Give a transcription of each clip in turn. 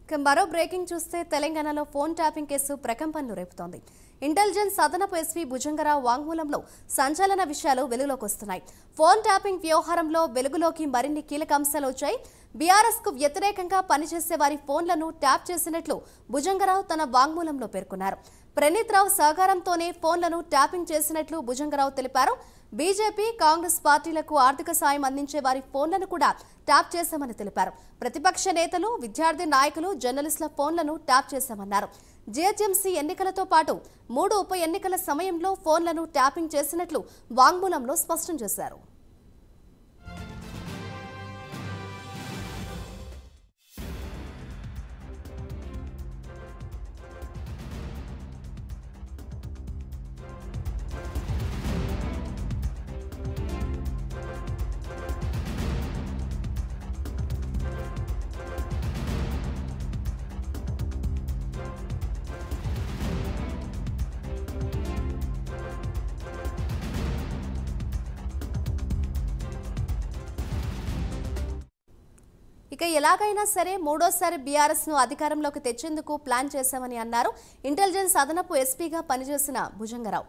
మరో బ్రేకింగ్ చూస్తే తెలంగాణలో ఫోన్ ట్యాపింగ్ కేసు ప్రకంపనలు రేపుతోంది. ఇంటెలిజెన్స్ అదనపు ఎస్పీ భుజంగరావు వాంగ్మూలంలో సంచలన విషయాలు వెలుగులోకి వస్తున్నాయి. ఫోన్ ట్యాపింగ్ వ్యవహారంలో వెలుగులోకి మరిన్ని కీలక అంశాలు వచ్చాయి. బీఆర్ఎస్ కు వ్యతిరేకంగా పనిచేసే వారి ఫోన్లను ట్యాప్ చేసినట్లు భుజంగరావు తన వాంగ్మూలంలో పేర్కొన్నారు. ప్రణీత్ రావు సహకారంతోనే ఫోన్లను ట్యాపింగ్ చేసినట్లు భుజంగరావు తెలిపారు. బీజేపీ, కాంగ్రెస్ పార్టీలకు ఆర్థిక సాయం అందించే వారి ఫోన్లను కూడా ట్యాప్ చేశామని తెలిపారు. ప్రతిపక్ష నేతలు, విద్యార్థి నాయకులు, జర్నలిస్టుల ఫోన్లను ట్యాప్ చేశామన్నారు. జీహెచ్ఎంసీ ఎన్నికలతో పాటు 3 ఉప ఎన్నికల సమయంలో ఫోన్లను ట్యాపింగ్ చేసినట్లు వాంగ్మూలంలో స్పష్టం చేశారు. ఇక ఎలాగైనా సరే మూడోసారి బీఆర్ఎస్ ను అధికారంలోకి తెచ్చేందుకు ప్లాన్ చేశామని అన్నారు. ఇంటెలిజెన్స్ అదనపు ఎస్పీగా పనిచేసిన భుజంగరావు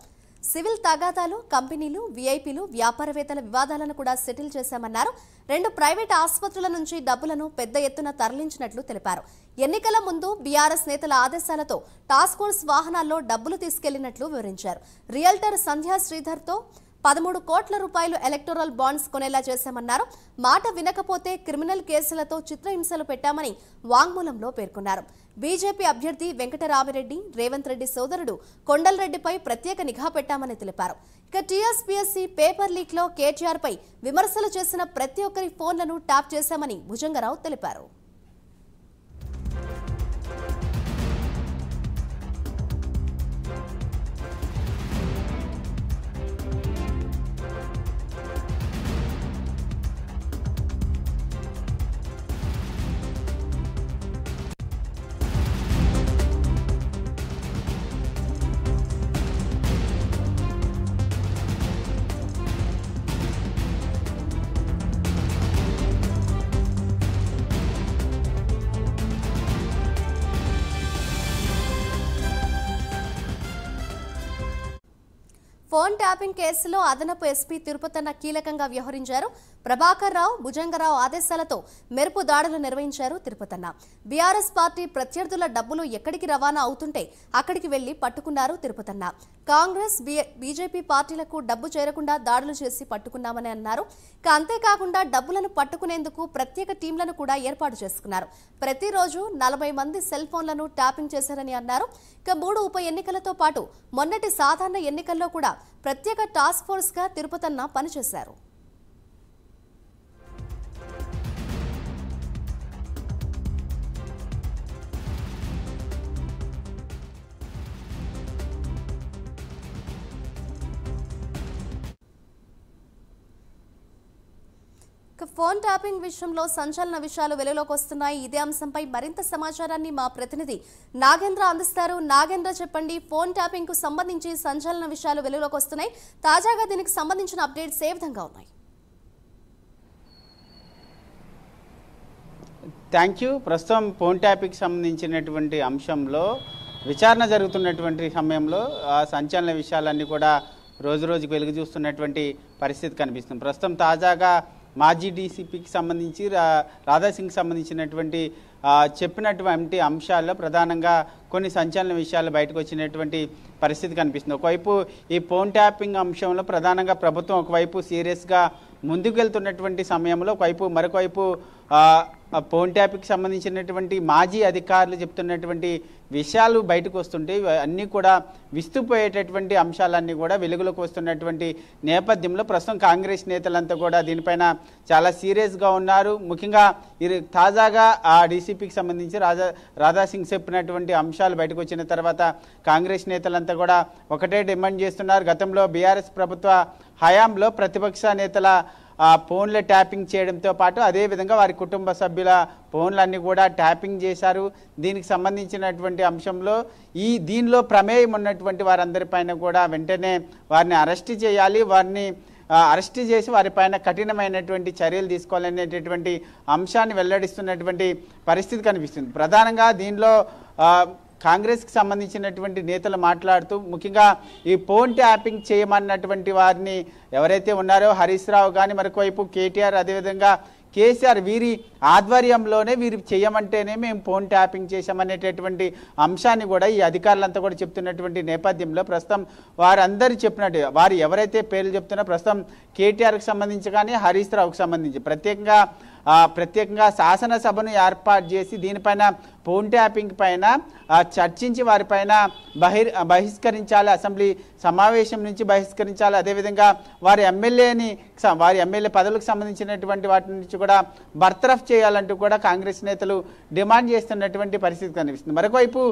సివిల్ తగాదాలు, కంపెనీలు, వీఐపీలు, వ్యాపారవేత్తల వివాదాలను కూడా సెటిల్ చేశామన్నారు. 2 ప్రైవేట్ ఆసుపత్రుల నుంచి డబ్బులను పెద్ద ఎత్తున తరలించినట్లు తెలిపారు. ఎన్నికల ముందు బీఆర్ఎస్ నేతల ఆదేశాలతో టాస్క్ ఫోర్స్ వాహనాల్లో డబ్బులు తీసుకెళ్లినట్లు వివరించారు. రియల్టర్ సంధ్యా శ్రీధర్తో 13 కోట్ల రూపాయలు ఎలక్టోరల్ బాండ్స్ కొనేలా చేశామన్నారు. మాట వినకపోతే క్రిమినల్ కేసులతో చిత్రహింసలు పెట్టామని వాంగ్మూలంలో పేర్కొన్నారు. బీజేపీ అభ్యర్థి వెంకటరామిరెడ్డి, రేవంత్ రెడ్డి సోదరుడు కొండలరెడ్డిపై ప్రత్యేక నిఘా పెట్టామని తెలిపారు. ఇక టీఎస్పీఎస్సీ పేపర్ లీక్ లో కేటీఆర్ పై విమర్శలు చేసిన ప్రతి ఒక్కరి ఫోన్లను ట్యాప్ చేశామని భుజంగరావు తెలిపారు. ఫోన్ ట్యాపింగ్ కేసులో అదనపు ఎస్పీ తిరుపతన్న కీలకంగా వ్యవహరించారు. ప్రభాకర్ రావు, భుజంగరావు ఆదేశాలతో మెరుపు దాడులు నిర్వహించారు తిరుపతన్న. బీఆర్ఎస్ పార్టీ ప్రత్యర్థుల డబ్బులు ఎక్కడికి రవాణా అవుతుంటే అక్కడికి వెళ్లి పట్టుకున్నారు తిరుపతన్న. కాంగ్రెస్, బీజేపీ పార్టీలకు డబ్బు చేరకుండా దాడులు చేసి పట్టుకున్నామని అన్నారు. అంతేకాకుండా డబ్బులను పట్టుకునేందుకు ప్రత్యేక టీంలను కూడా ఏర్పాటు చేసుకున్నారు. ప్రతిరోజు 40 మంది సెల్ ఫోన్లను ట్యాపింగ్ చేశారని అన్నారు. 3 ఉప ఎన్నికలతో పాటు మొన్నటి సాధారణ ఎన్నికల్లో కూడా ప్రత్యేక టాస్క్ ఫోర్స్ గా తిరుపతన్న పనిచేశారు. ఫోన్ ట్యాపింగ్ విషయంలో సంచలన విషయాలు వెలుగులోకి వస్తున్నాయి. ఇదే అంశంపై మరింత సమాచారాన్ని మా ప్రతినిధి నాగేంద్ర అందిస్తారు. నాగేంద్ర, చెప్పండి, ఫోన్ ట్యాపింగ్ కు సంబంధించి సంచలన విషయాలు వెలుగులోకి వస్తున్నాయి. తాజాగా దీనికి సంబంధించిన అప్డేట్స్ ఏ విధంగా ఉన్నాయి? Thank you. ప్రస్తుతం ఫోన్ ట్యాపింగ్ సంబంధించినటువంటి అంశంలో విచారణ జరుగుతున్నటువంటి సమయంలో ఆ సంచలన విషయాలన్నీ కూడా రోజురోజుకు వెలుగు చూస్తున్నటువంటి పరిస్థితి కనిపిస్తుంది. ప్రస్తుతం తాజాగా మాజీ డీసీపీకి సంబంధించి రాధాసింగ్కి సంబంధించినటువంటి చెప్పినటువంటి అంశాల్లో ప్రధానంగా కొన్ని సంచలన విషయాలు బయటకు వచ్చినటువంటి పరిస్థితి కనిపిస్తుంది. ఒకవైపు ఈ ఫోన్ ట్యాపింగ్ అంశంలో ప్రధానంగా ప్రభుత్వం ఒకవైపు సీరియస్గా ముందుకు వెళ్తున్నటువంటి సమయంలో మరొకవైపు ఫోన్ ట్యాపింగ్కి సంబంధించినటువంటి మాజీ అధికారులు చెప్తున్నటువంటి విషయాలు బయటకు వస్తుంటే అన్నీ కూడా విస్తుపోయేటటువంటి అంశాలన్నీ కూడా వెలుగులోకి వస్తున్నటువంటి నేపథ్యంలో ప్రస్తుతం కాంగ్రెస్ నేతలంతా కూడా దీనిపైన చాలా సీరియస్గా ఉన్నారు. ముఖ్యంగా తాజాగా ఆ డీసీపీకి సంబంధించి రాధాసింగ్ చెప్పినటువంటి అంశాలు బయటకు వచ్చిన తర్వాత కాంగ్రెస్ నేతలంతా కూడా ఒకటే డిమాండ్ చేస్తున్నారు. గతంలో బీఆర్ఎస్ ప్రభుత్వ హయాంలో ప్రతిపక్ష నేతల ఫోన్లు ట్యాపింగ్ చేయడంతో పాటు అదేవిధంగా వారి కుటుంబ సభ్యుల ఫోన్లన్నీ కూడా ట్యాపింగ్ చేశారు. దీనికి సంబంధించినటువంటి అంశంలో దీనిలో ప్రమేయం ఉన్నటువంటి వారందరిపైన కూడా వెంటనే వారిని అరెస్ట్ చేయాలి, వారిని అరెస్ట్ చేసి వారిపైన కఠినమైనటువంటి చర్యలు తీసుకోవాలనేటటువంటి అంశాన్ని వెల్లడిస్తున్నటువంటి పరిస్థితి కనిపిస్తుంది. ప్రధానంగా దీనిలో కాంగ్రెస్కి సంబంధించినటువంటి నేతలు మాట్లాడుతూ ముఖ్యంగా ఈ ఫోన్ ట్యాపింగ్ చేయమన్నటువంటి వారిని ఎవరైతే ఉన్నారో హరీష్ రావు కానీ మరొకవైపు కేటీఆర్ అదేవిధంగా కేసీఆర్ వీరి ఆధ్వర్యంలోనే వీరు చేయమంటేనే మేము ఫోన్ ట్యాపింగ్ చేశామనేటటువంటి అంశాన్ని కూడా ఈ అధికారులంతా కూడా చెప్తున్నటువంటి నేపథ్యంలో ప్రస్తుతం వారందరూ చెప్పినట్టు వారు ఎవరైతే పేర్లు చెప్తున్నారో ప్రస్తుతం కేటీఆర్కి సంబంధించి కానీ హరీష్ రావుకి సంబంధించి ప్రత్యేకంగా శాసనసభను ఏర్పాటు చేసి దీనిపైన ఫోన్ ట్యాపింగ్ పైన చర్చించి వారిపైన బహిష్కరించాలి, అసెంబ్లీ సమావేశం నుంచి బహిష్కరించాలి, అదేవిధంగా వారి ఎమ్మెల్యే పదవులకు సంబంధించినటువంటి వాటి నుంచి కూడా బర్తరఫ్ చేయాలంటూ కూడా కాంగ్రెస్ నేతలు డిమాండ్ చేస్తున్నటువంటి పరిస్థితి కనిపిస్తుంది. మరొకవైపు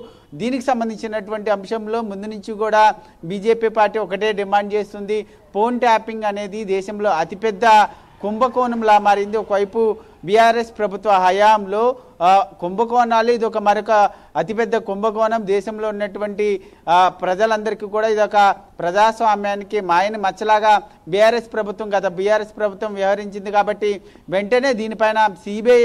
దీనికి సంబంధించినటువంటి అంశంలో ముందు నుంచి కూడా బీజేపీ పార్టీ ఒకటే డిమాండ్ చేస్తుంది. ఫోన్ ట్యాపింగ్ అనేది దేశంలో అతిపెద్ద కుంభకోణంలా మారింది. ఒకవైపు బీఆర్ఎస్ ప్రభుత్వ హయాంలో కుంభకోణాలు ఇది మరొక అతిపెద్ద కుంభకోణం. దేశంలో ఉన్నటువంటి ప్రజలందరికీ కూడా ఇదొక ప్రజాస్వామ్యానికి మాయని మచ్చలాగా బీఆర్ఎస్ ప్రభుత్వం వ్యవహరించింది. కాబట్టి వెంటనే దీనిపైన సిబిఐ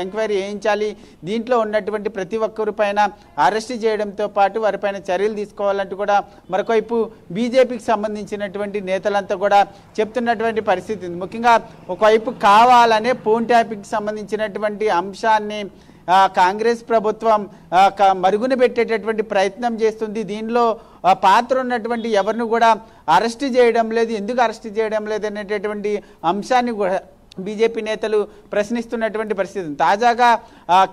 ఎంక్వైరీ చేయించాలి, దీంట్లో ఉన్నటువంటి ప్రతి ఒక్కరి పైన అరెస్ట్ చేయడంతో పాటు వారిపైన చర్యలు తీసుకోవాలంటూ కూడా మరొకవైపు బీజేపీకి సంబంధించినటువంటి నేతలంతా కూడా చెప్తున్నటువంటి పరిస్థితి ఉంది. ముఖ్యంగా ఒకవైపు కావాలనే ఫోన్ ట్యాపింగ్కి సంబంధించినటువంటి అంశాన్ని కాంగ్రెస్ ప్రభుత్వం మరుగున పెట్టేటటువంటి ప్రయత్నం చేస్తుంది. దీనిలో పాత్ర ఉన్నటువంటి ఎవరిని కూడా అరెస్ట్ చేయడం లేదు. ఎందుకు అరెస్ట్ చేయడం లేదు అనేటటువంటి అంశాన్ని కూడా బీజేపీ నేతలు ప్రశ్నిస్తున్నటువంటి పరిస్థితి. తాజాగా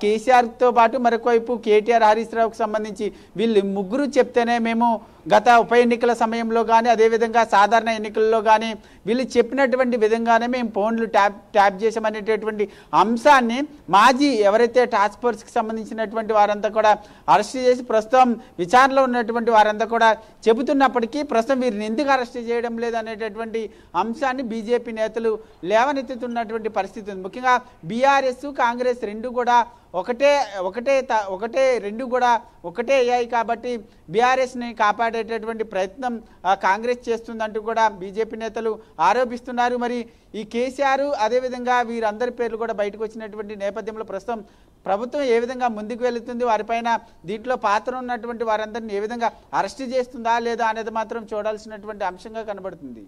కేసీఆర్తో పాటు మరొకవైపు కేటీఆర్ హరీష్ రావుకు సంబంధించి వీళ్ళు ముగ్గురు చెప్తేనే మేము గత ఉప ఎన్నికల సమయంలో కానీ అదేవిధంగా సాధారణ ఎన్నికల్లో కానీ వీళ్ళు చెప్పినటువంటి విధంగానే మేము ఫోన్లు ట్యాప్ చేసామనేటటువంటి అంశాన్ని మాజీ ఎవరైతే టాస్క్ ఫోర్స్కి సంబంధించినటువంటి వారంతా కూడా అరెస్ట్ చేసి ప్రస్తుతం విచారణలో ఉన్నటువంటి వారంతా కూడా చెబుతున్నప్పటికీ ప్రస్తుతం వీరిని ఎందుకు అరెస్ట్ చేయడం లేదు అనేటటువంటి అంశాన్ని బీజేపీ నేతలు లేవనెత్తుతున్నటువంటి పరిస్థితి ఉంది. ముఖ్యంగా బీఆర్ఎస్ కాంగ్రెస్ రెండు కూడా ఒకటే అయ్యాయి. కాబట్టి బీఆర్ఎస్ని కాపాడేటటువంటి ప్రయత్నం కాంగ్రెస్ చేస్తుందంటూ కూడా బీజేపీ నేతలు ఆరోపిస్తున్నారు. మరి ఈ కేసీఆర్ అదేవిధంగా వీరందరి పేర్లు కూడా బయటకు వచ్చినటువంటి నేపథ్యంలో ప్రస్తుతం ప్రభుత్వం ఏ విధంగా ముందుకు వెళుతుంది, వారిపైన దీంట్లో పాత్ర ఉన్నటువంటి వారందరినీ ఏ విధంగా అరెస్ట్ చేస్తుందా లేదా అనేది మాత్రం చూడాల్సినటువంటి అంశంగా కనబడుతుంది.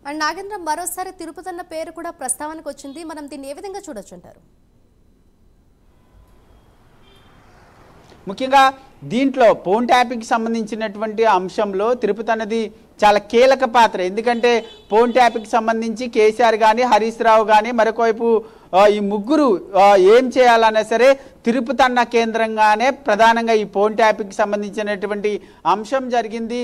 అండ్ నాగేంద్ర, మరోసారి తిరుపతి అన్న పేరు కూడా ప్రస్తావనకు వచ్చింది. మనం దీన్ని ఏ విధంగా చూడొచ్చు అంటారు? ముఖ్యంగా దీంట్లో ఫోన్ ట్యాపింగ్కి సంబంధించినటువంటి అంశంలో తిరుపతి అనేది చాలా కీలక పాత్ర. ఎందుకంటే ఫోన్ ట్యాపింగ్కి సంబంధించి కేసీఆర్ కానీ హరీష్ రావు కానీ మరొకవైపు ఈ ముగ్గురు ఏం చేయాలన్నా సరే తిరుపతి అన్న కేంద్రంగానే ప్రధానంగా ఈ ఫోన్ ట్యాపింగ్కి సంబంధించినటువంటి అంశం జరిగింది.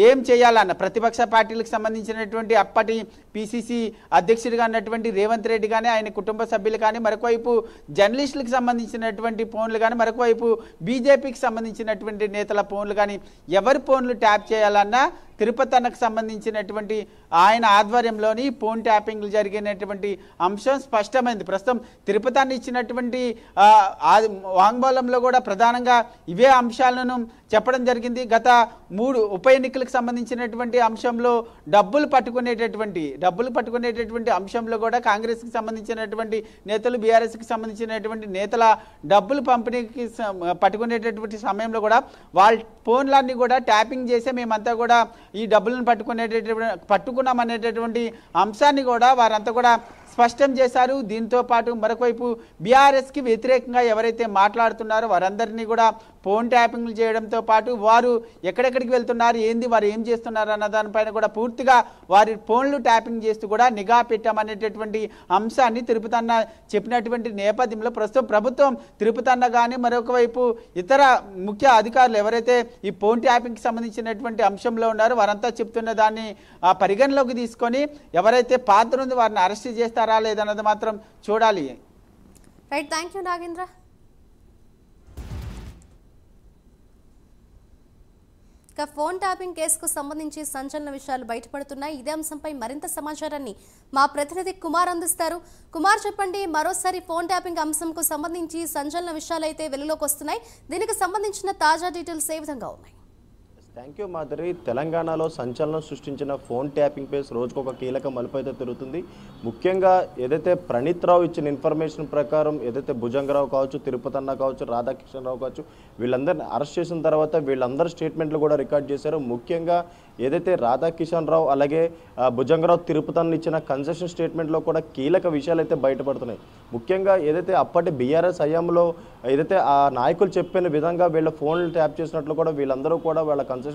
ఏం చేయాలన్న ప్రతిపక్ష పార్టీలకు సంబంధించినటువంటి అప్పటి పిసిసి అధ్యక్షుడిగా ఉన్నటువంటి రేవంత్ రెడ్డి కానీ ఆయన కుటుంబ సభ్యులు కానీ మరొకవైపు జర్నలిస్టులకు సంబంధించినటువంటి ఫోన్లు కానీ మరొకవైపు బీజేపీకి సంబంధించినటువంటి నేతల ఫోన్లు కానీ ఎవరి ఫోన్లు ట్యాప్ చేయాలన్నా తిరుపతి అన్నకు సంబంధించినటువంటి ఆయన ఆధ్వర్యంలోని ఫోన్ ట్యాపింగ్లు జరిగినటువంటి అంశం స్పష్టమైంది. ప్రస్తుతం తిరుపతి అన్న ఇచ్చినటువంటి వాంగ్మూలంలో కూడా ప్రధానంగా ఇవే అంశాలను చెప్పడం జరిగింది. గత 3 ఉప ఎన్నికలకు సంబంధించినటువంటి అంశంలో డబ్బులు పట్టుకునేటటువంటి అంశంలో కూడా కాంగ్రెస్కి సంబంధించినటువంటి నేతలు బీఆర్ఎస్కి సంబంధించినటువంటి నేతల డబ్బులు పంపిణీకి పట్టుకునేటటువంటి సమయంలో కూడా వాళ్ళ ఫోన్లన్నీ కూడా ట్యాపింగ్ చేసే మేమంతా కూడా ఈ డబ్బులను పట్టుకున్నామనేటటువంటి అంశాన్ని కూడా వారంతా కూడా స్పష్టం చేశారు. దీంతో పాటు మరొకవైపు బీఆర్ఎస్కి వ్యతిరేకంగా ఎవరైతే మాట్లాడుతున్నారో వారందరినీ కూడా ఫోన్ ట్యాపింగ్లు చేయడంతో పాటు వారు ఎక్కడెక్కడికి వెళ్తున్నారు, వారు ఏం చేస్తున్నారు అన్న దానిపైన కూడా పూర్తిగా వారి ఫోన్లు ట్యాపింగ్ చేస్తూ కూడా నిఘా పెట్టామనేటటువంటి అంశాన్ని తిరుపతి అన్న చెప్పినటువంటి నేపథ్యంలో ప్రస్తుతం ప్రభుత్వం తిరుపతి అన్న కానీ మరొకవైపు ఇతర ముఖ్య అధికారులు ఎవరైతే ఈ ఫోన్ ట్యాపింగ్కి సంబంధించినటువంటి అంశంలో ఉన్నారో వారంతా చెప్తున్న దాన్ని పరిగణలోకి తీసుకొని ఎవరైతే పాత్ర ఉందో వారిని అరెస్ట్ చేస్తారా లేదన్నది మాత్రం చూడాలి. Right, thank you Nagendra. Phone tapping కేసుకు సంబంధించి సంచలన విషయాలు బయటపడుతున్నాయి. ఇదే అంశంపై మరింత సమాచారాన్ని మా ప్రతినిధి కుమార్ అందిస్తారు. కుమార్, చెప్పండి, మరోసారి ఫోన్ ట్యాపింగ్ అంశంకు సంబంధించి సంచలన విషయాలు అయితే వెలుగులోకి వస్తున్నాయి. దీనికి సంబంధించిన తాజా డీటెయిల్స్ ఏ విధంగా ఉన్నాయి? Thank you Madhuri. తెలంగాణలో సంచలనం సృష్టించిన ఫోన్ ట్యాపింగ్ కేసు రోజుకు ఒక కీలక మలుపు అయితే తిరుగుతుంది. ముఖ్యంగా ఏదైతే ప్రణీత్ రావు ఇచ్చిన ఇన్ఫర్మేషన్ ప్రకారం ఏదైతే భుజంగరావు కావచ్చు, తిరుపతి అన్న కావచ్చు, రాధాకిషన్ రావు కావచ్చు, వీళ్ళందరినీ అరెస్ట్ చేసిన తర్వాత వీళ్ళందరూ స్టేట్మెంట్లు కూడా రికార్డ్ చేశారు. ముఖ్యంగా ఏదైతే రాధాకిషన్ రావు అలాగే భుజంగరావు తిరుపతి అన్న ఇచ్చిన కన్సెషన్ స్టేట్మెంట్లో కూడా కీలక విషయాలు అయితే బయటపడుతున్నాయి. ముఖ్యంగా ఏదైతే అప్పటి బీఆర్ఎస్ హయాంలో ఏదైతే ఆ నాయకులు చెప్పిన విధంగా వీళ్ళ ఫోన్లు ట్యాప్ చేసినట్లు కూడా వీళ్ళందరూ కూడా వాళ్ళ కన్సెషన్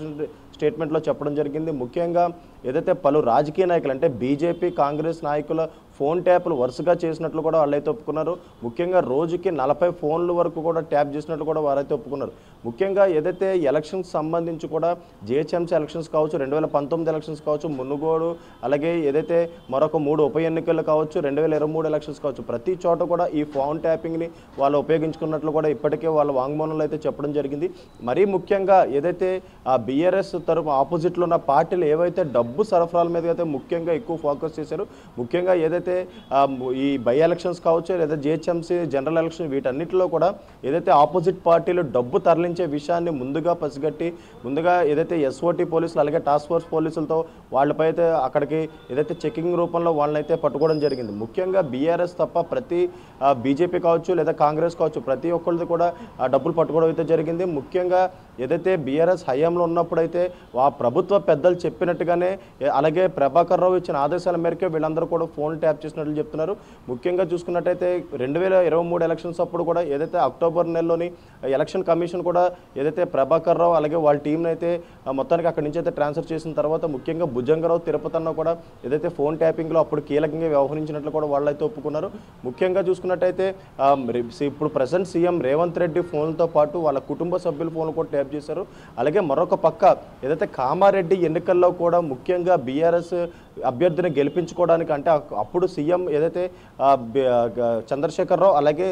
స్టేట్మెంట్లో చెప్పడం జరిగింది. ముఖ్యంగా ఏదైతే పలు రాజకీయ నాయకులు అంటే బీజేపీ, కాంగ్రెస్ నాయకుల ఫోన్ ట్యాప్లు వరుసగా చేసినట్లు కూడా వాళ్ళైతే ఒప్పుకున్నారు. ముఖ్యంగా రోజుకి 40 ఫోన్ల వరకు కూడా ట్యాప్ చేసినట్లు కూడా వారైతే ఒప్పుకున్నారు. ముఖ్యంగా ఏదైతే ఎలక్షన్స్ సంబంధించి కూడా జిహెచ్ఎంసీ ఎలక్షన్స్ కావచ్చు, 2019 ఎలక్షన్స్ కావచ్చు, మునుగోడు అలాగే ఏదైతే మరొక 3 ఉప ఎన్నికలు కావచ్చు, 2023 ఎలక్షన్స్ కావచ్చు, ప్రతి చోట కూడా ఈ ఫోన్ ట్యాపింగ్ని వాళ్ళు ఉపయోగించుకున్నట్లు కూడా ఇప్పటికే వాళ్ళ వాంగ్మూలంలో అయితే చెప్పడం జరిగింది. మరీ ముఖ్యంగా ఏదైతే ఆ బీఆర్ఎస్ తరపు ఆపోజిట్లో ఉన్న పార్టీలు ఏవైతే డబ్బు సరఫరాల మీద అయితే ముఖ్యంగా ఎక్కువ ఫోకస్ చేశారు. ముఖ్యంగా ఏదైతే ఈ బై ఎలక్షన్స్ కావచ్చు లేదా జిహెచ్ఎంసీ జనరల్ ఎలక్షన్ వీటన్నిటిలో కూడా ఏదైతే ఆపోజిట్ పార్టీలు డబ్బు తరలించే విషయాన్ని ముందుగా పసిగట్టి ముందుగా ఏదైతే ఎస్ఓటీ పోలీసులు అలాగే టాస్క్ ఫోర్స్ పోలీసులతో వాళ్ళపై అయితే అక్కడికి ఏదైతే చెకింగ్ రూపంలో వాళ్ళనైతే పట్టుకోవడం జరిగింది. ముఖ్యంగా బీఆర్ఎస్ తప్ప ప్రతి బీజేపీ కావచ్చు లేదా కాంగ్రెస్ కావచ్చు ప్రతి ఒక్కరిది కూడా డబ్బులు పట్టుకోవడం అయితే జరిగింది. ముఖ్యంగా ఏదైతే బీఆర్ఎస్ హయాంలో ఉన్నప్పుడైతే ఆ ప్రభుత్వ పెద్దలు చెప్పినట్టుగానే అలాగే ప్రభాకర్ రావు ఇచ్చిన ఆదేశాల మేరకే వీళ్ళందరూ కూడా ఫోన్ ట్యాప్ చేసినట్లు చెప్తున్నారు. ముఖ్యంగా చూసుకున్నట్టయితే 2023 ఎలక్షన్స్ అప్పుడు కూడా ఏదైతే అక్టోబర్ నెలలోని ఎలక్షన్ కమిషన్ కూడా ఏదైతే ప్రభాకర్ రావు అలాగే వాళ్ళ టీంని అయితే మొత్తానికి అక్కడి నుంచి అయితే ట్రాన్స్ఫర్ చేసిన తర్వాత ముఖ్యంగా భుజంగరావు తిరుపతి అన్న కూడా ఏదైతే ఫోన్ ట్యాపింగ్లో అప్పుడు కీలకంగా వ్యవహరించినట్లు కూడా వాళ్ళైతే ఒప్పుకున్నారు. ముఖ్యంగా చూసుకున్నట్టయితే ఇప్పుడు ప్రెసెంట్ సీఎం రేవంత్ రెడ్డి ఫోన్లతో పాటు వాళ్ళ కుటుంబ సభ్యుల ఫోన్లు కూడా ట్యాప్ చేశారు. అలాగే మరొక పక్క ఏదైతే కామారెడ్డి ఎన్నికల్లో కూడా ముఖ్యంగా బీఆర్ఎస్ అభ్యర్థిని గెలిపించుకోవడానికి అంటే అప్పుడు సీఎం ఏదైతే చంద్రశేఖరరావు అలాగే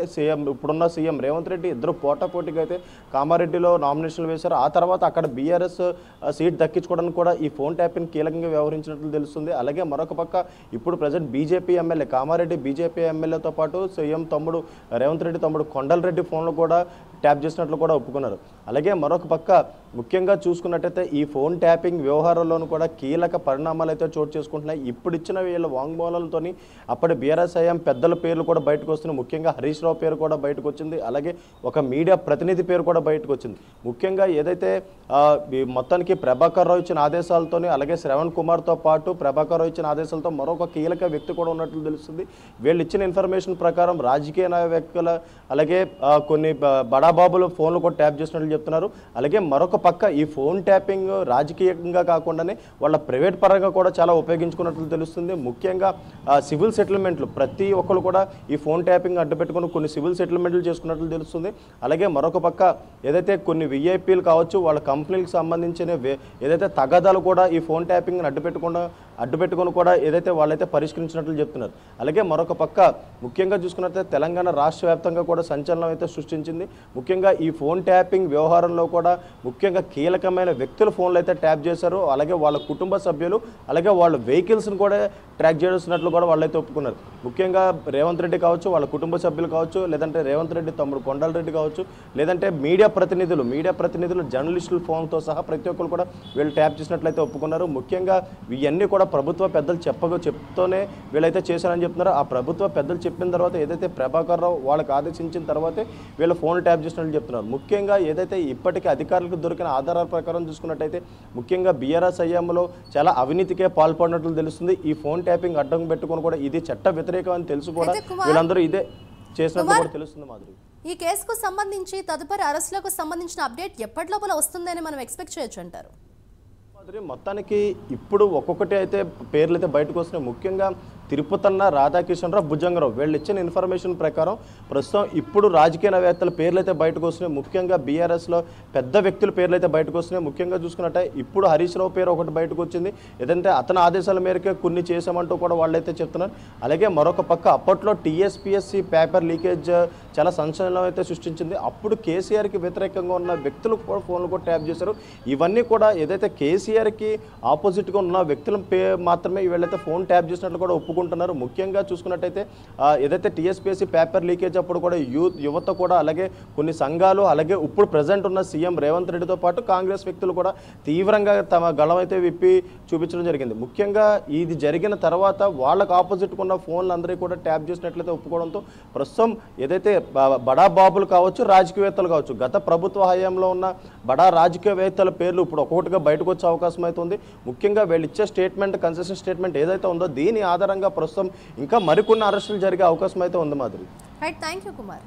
ఇప్పుడున్న సీఎం రేవంత్ రెడ్డి ఇద్దరు పోటాపోటీగా అయితే కామారెడ్డిలో నామినేషన్లు వేశారు. ఆ తర్వాత అక్కడ బీఆర్ఎస్ సీట్ దక్కించుకోవడానికి కూడా ఈ ఫోన్ ట్యాపింగ్ కీలకంగా వ్యవహరించినట్లు తెలుస్తుంది. అలాగే మరొక పక్క ఇప్పుడు present BJP MLA Kamareddy BJP ఎమ్మెల్యేతో పాటు సీఎం తమ్ముడు రేవంత్ రెడ్డి తమ్ముడు కొండలరెడ్డి ఫోన్లు కూడా ట్యాప్ చేసినట్లు కూడా ఒప్పుకున్నారు. అలాగే మరొక పక్క ముఖ్యంగా చూసుకున్నట్టయితే ఈ ఫోన్ ట్యాపింగ్ వ్యవహారంలోనూ కూడా కీలక పరిణామాలు అయితే చోటు చేసుకుంటున్నాయి. ఇప్పుడు ఇచ్చిన వీళ్ళ వాంగ్మూలాలతో అప్పటి బీఆర్ఎస్ ఐఎం పెద్దల పేర్లు కూడా బయటకు వస్తున్నాయి. ముఖ్యంగా హరీష్ రావు పేరు కూడా బయటకు వచ్చింది. అలాగే ఒక మీడియా ప్రతినిధి పేరు కూడా బయటకు వచ్చింది. ముఖ్యంగా ఏదైతే మొత్తానికి ప్రభాకర్ రావు ఇచ్చిన ఆదేశాలతోనే అలాగే శ్రవణ్ కుమార్తో పాటు ప్రభాకర్ రావు ఇచ్చిన ఆదేశాలతో మరొక కీలక వ్యక్తి కూడా ఉన్నట్లు తెలుస్తుంది. వీళ్ళు ఇచ్చిన ఇన్ఫర్మేషన్ ప్రకారం రాజకీయ నాయకుల అలాగే కొన్ని బడాబాబుల ఫోన్లు కూడా ట్యాప్ చేసినట్లు చెప్తున్నారు. అలాగే మరొక పక్క ఈ ఫోన్ ట్యాపింగ్ రాజకీయంగా కాకుండానే వాళ్ళ ప్రైవేట్ పరంగా కూడా చాలా ఉపయోగించుకున్నట్లు తెలుస్తుంది. ముఖ్యంగా సివిల్ సెటిల్మెంట్లు ప్రతి ఒక్కరు కూడా ఈ ఫోన్ ట్యాపింగ్ అడ్డుపెట్టుకుని కొన్ని సివిల్ సెటిల్మెంట్లు చేసుకున్నట్లు తెలుస్తుంది. అలాగే మరొక పక్క ఏదైతే కొన్ని విఐపీలు కావచ్చు వాళ్ళ కంపెనీలకు సంబంధించిన ఏదైతే తగాదాలు కూడా ఈ ఫోన్ ట్యాపింగ్ అడ్డుపెట్టుకుని కూడా ఏదైతే వాళ్ళైతే పరిష్కరించినట్లు చెప్తున్నారు. అలాగే మరొక పక్క ముఖ్యంగా చూసుకున్నట్లయితే తెలంగాణ రాష్ట్ర వ్యాప్తంగా కూడా సంచలనం అయితే సృష్టించింది. ముఖ్యంగా ఈ ఫోన్ ట్యాపింగ్ వ్యవహారంలో కూడా ముఖ్యంగా కీలకమైన వ్యక్తుల ఫోన్లు అయితే ట్యాప్ చేశారు. అలాగే వాళ్ళ కుటుంబ సభ్యులు అలాగే వాళ్ళ వెహికల్స్ని కూడా ట్రాక్ చేస్తున్నట్లు కూడా వాళ్ళైతే ఒప్పుకున్నారు. ముఖ్యంగా రేవంత్ రెడ్డి కావచ్చు వాళ్ళ కుటుంబ సభ్యులు కావచ్చు లేదంటే రేవంత్ రెడ్డి తమ్ముడు కొండలరెడ్డి కావచ్చు లేదంటే మీడియా ప్రతినిధులు జర్నలిస్టుల ఫోన్తో సహా ప్రతి ఒక్కరు కూడా వీళ్ళు ట్యాప్ చేసినట్లయితే ఒప్పుకున్నారు. ముఖ్యంగా ఇవన్నీ కూడా ప్రభుత్వ పెద్దలు చెప్తూనే వీళ్ళైతే చేశారని చెప్తున్నారు. ఆ ప్రభుత్వ పెద్దలు చెప్పిన తర్వాత ఏదైతే ప్రభాకర్ రావు వాళ్ళకి ఆదేశించిన తర్వాతే వీళ్ళ ఫోన్ ట్యాప్ చేసినట్లు చెప్తున్నారు. ముఖ్యంగా ఏదైతే ఇప్పటికీ అధికారులకు దొరికిన ఆధారాల ప్రకారం చూసుకున్నట్టయితే ముఖ్యంగా బీఆర్ఎస్ ఐఎంలో చాలా అవినీతికే పాల్పడినట్లు తెలుస్తుంది. ఈ ఫోన్ ట్యాపింగ్ అడ్డం పెట్టుకుని కూడా ఇది చట్ట వ్యతిరేకం అని తెలుసు కూడా వీళ్ళందరూ ఇదే చేసినట్లు కూడా తెలుస్తుంది. మాధురి, ఈ కేసుకు సంబంధించి తదుపరి అరెస్టులకు సంబంధించిన అప్డేట్ ఎప్పటిలోపల వస్తుందని మనం ఎక్స్పెక్ట్ చేయొచ్చు అంటారు? మొత్తానికి ఇప్పుడు ఒక్కొక్కటి అయితే పేర్లు అయితే బయటకు వస్తున్నాయి. ముఖ్యంగా తిరుపతన్న, రాధాకిషన్ రావు, భుజంగరావు వీళ్ళు ఇచ్చిన ఇన్ఫర్మేషన్ ప్రకారం ప్రస్తుతం ఇప్పుడు రాజకీయవేత్తల పేర్లు అయితే బయటకు వస్తున్నాయి. ముఖ్యంగా బీఆర్ఎస్లో పెద్ద వ్యక్తుల పేర్లు అయితే బయటకు వస్తున్నాయి. ముఖ్యంగా చూసుకున్నట్టే ఇప్పుడు హరీష్ రావు పేరు ఒకటి బయటకు వచ్చింది. ఏదంటే అతని ఆదేశాల మేరకే కొన్ని చేసామంటూ కూడా వాళ్ళైతే చెప్తున్నారు. అలాగే మరొక పక్క అప్పట్లో టీఎస్పీఎస్సీ పేపర్ లీకేజ్ చాలా సంచలనం అయితే సృష్టించింది. అప్పుడు కేసీఆర్కి వ్యతిరేకంగా ఉన్న వ్యక్తులు కూడా ఫోన్లు కూడా ట్యాప్ చేశారు. ఇవన్నీ కూడా ఏదైతే కేసీఆర్కి ఆపోజిట్గా ఉన్న వ్యక్తుల మాత్రమే వీళ్ళైతే ఫోన్ ట్యాప్ చేసినట్లు కూడా ఒప్పుకుంటారు. అడ్డుకుంటున్నారు. ముఖ్యంగా చూసుకున్నట్టయితే ఏదైతే టీఎస్పీఎస్సీ పేపర్ లీకేజ్ అప్పుడు కూడా యువత కూడా అలాగే కొన్ని సంఘాలు అలాగే ఇప్పుడు ప్రజెంట్ ఉన్న సీఎం రేవంత్ రెడ్డితో పాటు కాంగ్రెస్ వ్యక్తులు కూడా తీవ్రంగా తమ గళమైతే విప్పి చూపించడం జరిగింది. ముఖ్యంగా ఇది జరిగిన తర్వాత వాళ్ళకు ఆపోజిట్ ఉన్న ఫోన్లు అందరూ కూడా ట్యాప్ చేసినట్లయితే ఒప్పుకోవడంతో ప్రస్తుతం ఏదైతే బడా బాబులు కావచ్చు రాజకీయవేత్తలు కావచ్చు గత ప్రభుత్వ హయాంలో ఉన్న బడా రాజకీయవేత్తల పేర్లు ఇప్పుడు ఒక్కొక్కటిగా బయటకు వచ్చే అవకాశం అయితే ఉంది. ముఖ్యంగా వీళ్ళు ఇచ్చే స్టేట్మెంట్ కన్సెషన్ స్టేట్మెంట్ ఏదైతే ఉందో దీని ఆధారంగా ప్రస్తుతం ఇంకా మరికొన్ని అరెస్టులు జరిగే అవకాశం అయితే ఉంది. మాదిరి రైట్, థ్యాంక్ యూ కుమార్.